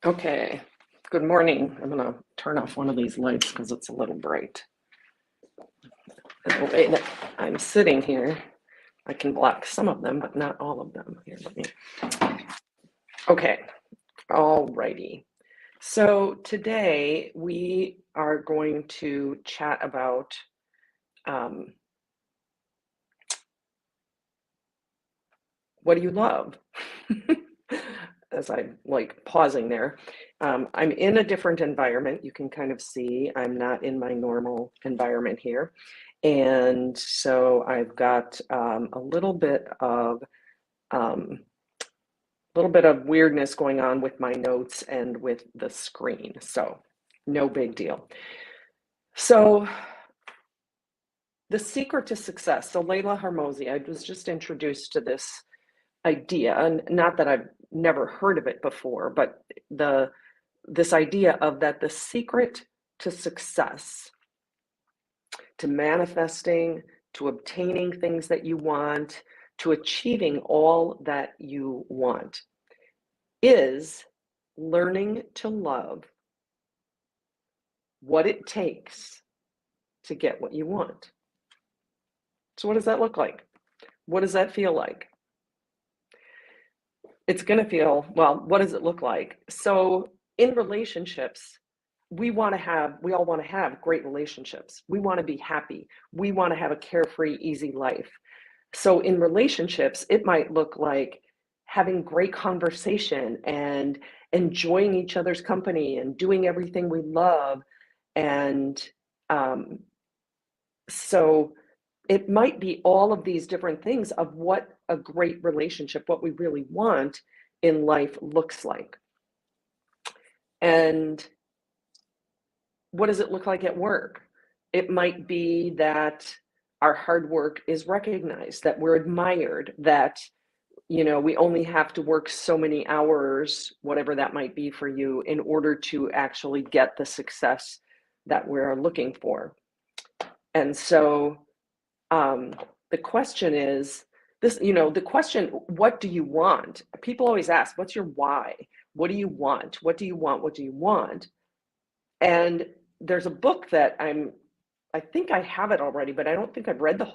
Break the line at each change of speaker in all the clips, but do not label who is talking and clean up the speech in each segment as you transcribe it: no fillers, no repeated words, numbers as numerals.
Okay, good morning. I'm gonna turn off one of these lights because it's a little bright. And the way that I'm sitting here, I can block some of them, but not all of them. Here, let me. Okay, all righty. So today we are going to chat about um, what do you love? As I'm like pausing there. I'm in a different environment. You can kind of see I'm not in my normal environment here. And so I've got um, a little bit of weirdness going on with my notes and with the screen. So no big deal. So the secret to success. So Leila Hormozi, I was just introduced to this idea, and not that I've never heard of it before, but this idea of that the secret to success, to manifesting, to obtaining things that you want, to achieving all that you want, is learning to love what it takes to get what you want. So, what does that look like? What does that feel like? It's going to feel, well, what does it look like? So, in relationships, we all want to have great relationships. We want to be happy. We want to have a carefree, easy life. So in relationships, it might look like having great conversation and enjoying each other's company and doing everything we love. And um, so it might be all of these different things of what a great relationship, what we really want in life looks like. And what does it look like at work? It might be that our hard work is recognized, that we're admired, that we only have to work so many hours, whatever that might be for you, in order to actually get the success that we're looking for. And so the question is the question, what do you want? People always ask, what's your why? What do you want? What do you want? What do you want? And there's a book that I think I have it already, but I don't think I've read the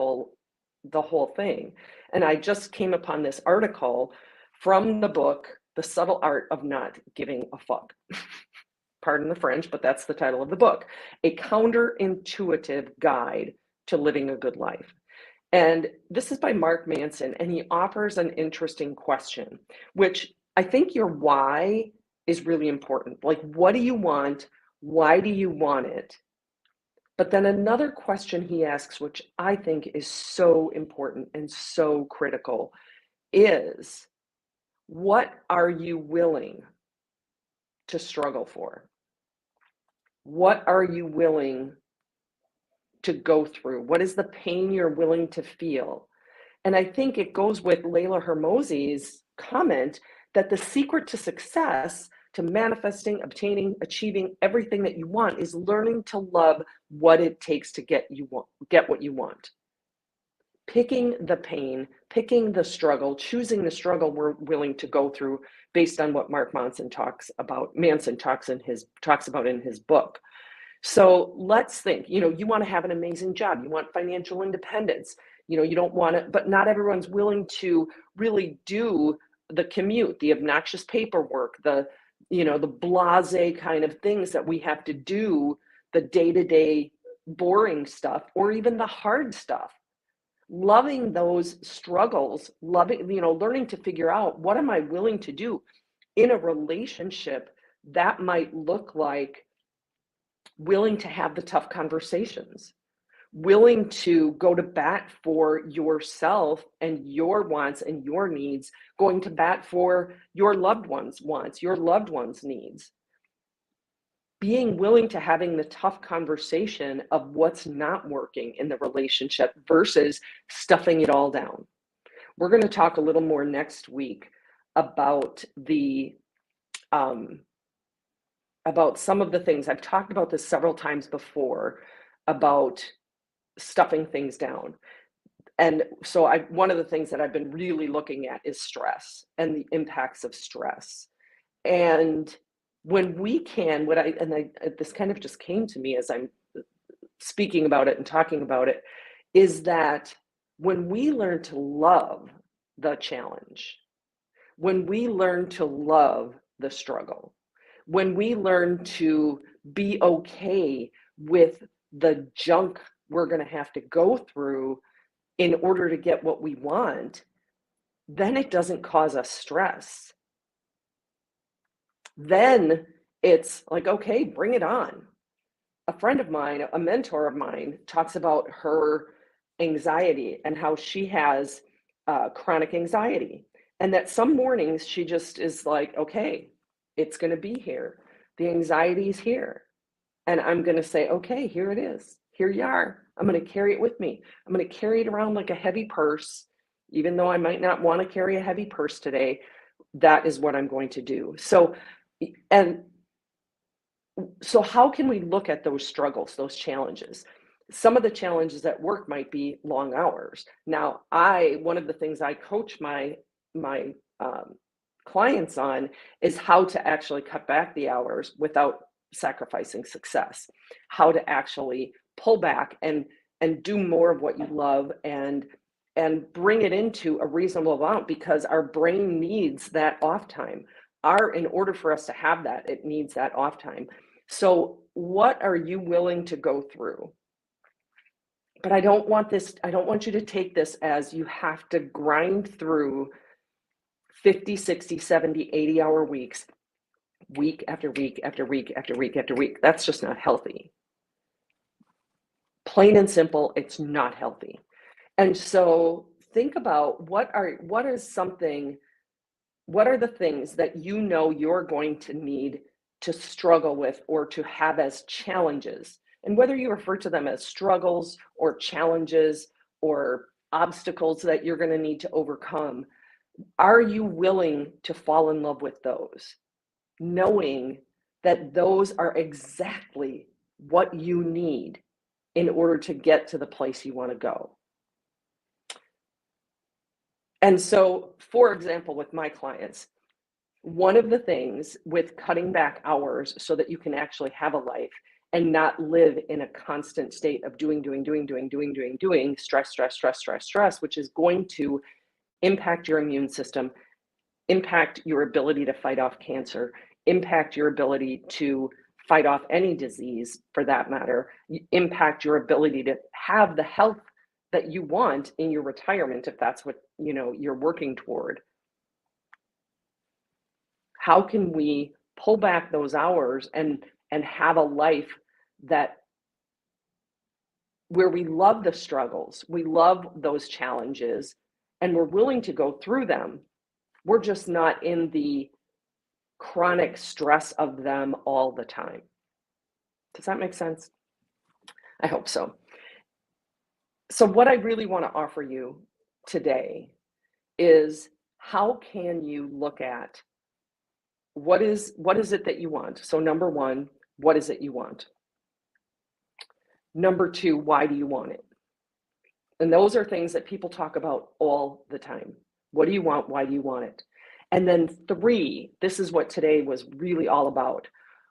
whole thing. And I just came upon this article from the book, The Subtle Art of Not Giving a Fuck. Pardon the French, but that's the title of the book. A counterintuitive guide to living a good life. And this is by Mark Manson, and he offers an interesting question, which I think your why is really important. Like, what do you want? Why do you want it? But then another question he asks, which I think is so important and so critical, is what are you willing to struggle for? What are you willing to go through? What is the pain you're willing to feel? And I think it goes with Leila Hormozi's comment that the secret to success, to manifesting, obtaining, achieving everything that you want, is learning to love what it takes to get what you want. Picking the pain, picking the struggle, choosing the struggle we're willing to go through based on what Mark Manson talks about in his book. So let's think, you want to have an amazing job, you want financial independence, you don't want to, but not everyone's willing to really do the commute, the obnoxious paperwork, the blase kind of things that we have to do, the day-to-day boring stuff, or even the hard stuff. Loving those struggles, learning to figure out, what am I willing to do in a relationship? That might look like willing to have the tough conversations, willing to go to bat for yourself and your wants and your needs, going to bat for your loved ones' wants, your loved ones' needs. Being willing to having the tough conversation of what's not working in the relationship versus stuffing it all down. We're going to talk a little more next week about about some of the things. I've talked about this several times before about stuffing things down. And so one of the things that I've been really looking at is stress and the impacts of stress. And When we can, this kind of just came to me as I'm speaking about it and talking about it, is that when we learn to love the challenge, when we learn to love the struggle, when we learn to be okay with the junk we're going to have to go through in order to get what we want, then it doesn't cause us stress. Then it's like, okay, bring it on. A friend of mine, a mentor of mine, talks about her anxiety and how she has chronic anxiety. And that some mornings she just is like, okay, it's going to be here. The anxiety is here. And I'm going to say, okay, here it is. Here you are. I'm going to carry it with me. I'm going to carry it around like a heavy purse, even though I might not want to carry a heavy purse today. That is what I'm going to do. And so how can we look at those struggles, those challenges? Some of the challenges at work might be long hours. Now, one of the things I coach my clients on is how to actually cut back the hours without sacrificing success, how to actually pull back and do more of what you love and bring it into a reasonable amount, because our brain needs that off time. In order for us to have that, it needs that off time. So what are you willing to go through? But I don't want you to take this as you have to grind through 50, 60, 70, 80-hour weeks, week after week after week after week after week. That's just not healthy. Plain and simple, it's not healthy. And so think about what are the things that you know you're going to need to struggle with or to have as challenges. And whether you refer to them as struggles or challenges or obstacles that you're going to need to overcome, are you willing to fall in love with those, knowing that those are exactly what you need in order to get to the place you want to go? And so, for example, with my clients, one of the things with cutting back hours so that you can actually have a life and not live in a constant state of doing, stress, which is going to impact your immune system, impact your ability to fight off cancer, impact your ability to fight off any disease for that matter, impact your ability to have the health that you want in your retirement, if that's what you're working toward. How can we pull back those hours and have a life where we love the struggles, we love those challenges, and we're willing to go through them? We're just not in the chronic stress of them all the time. Does that make sense? I hope so. So what I really want to offer you today is, how can you look at what is it that you want? So number one, what is it you want? Number two, why do you want it? And those are things that people talk about all the time. What do you want? Why do you want it? And then three, this is what today was really all about.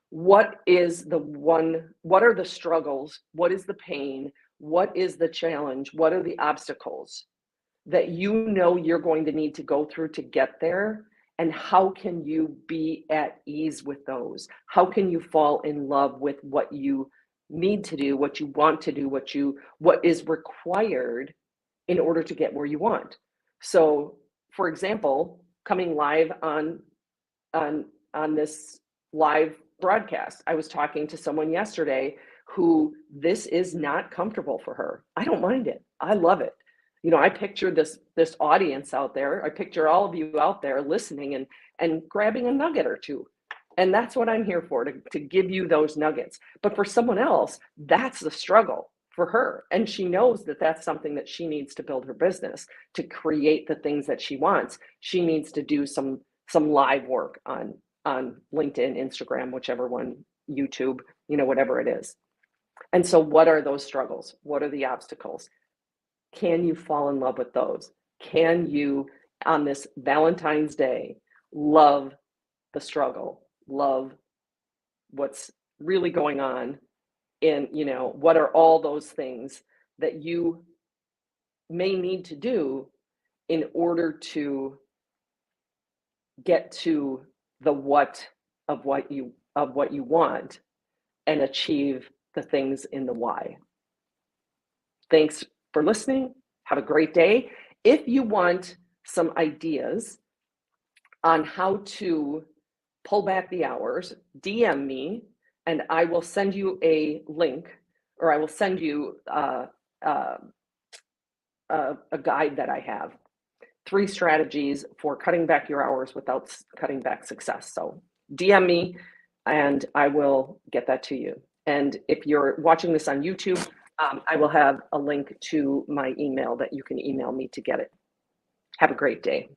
What are the struggles? What is the pain? What is the challenge? What are the obstacles that you know you're going to need to go through to get there? And how can you be at ease with those? How can you fall in love with what you need to do, what you want to do, what is required in order to get where you want? So, for example, coming live on this live broadcast, I was talking to someone yesterday who this is not comfortable for her. I don't mind it. I love it. I picture this audience out there. I picture all of you out there listening and grabbing a nugget or two. And that's what I'm here for, to give you those nuggets. But for someone else, that's the struggle for her. And she knows that that's something that she needs to build her business, to create the things that she wants. She needs to do some live work on LinkedIn, Instagram, whichever one, YouTube, whatever it is. And so what are those struggles? What are the obstacles? Can you fall in love with those? Can you, on this Valentine's Day, love the struggle, love what's really going on, and what are all those things that you may need to do in order to get to the what of what you want and achieve the things in the why. Thanks for listening. Have a great day. If you want some ideas on how to pull back the hours, DM me and I will send you a link, or I will send you a guide that I have. 3 strategies for cutting back your hours without cutting back success. So DM me and I will get that to you. And if you're watching this on YouTube, I will have a link to my email that you can email me to get it. Have a great day.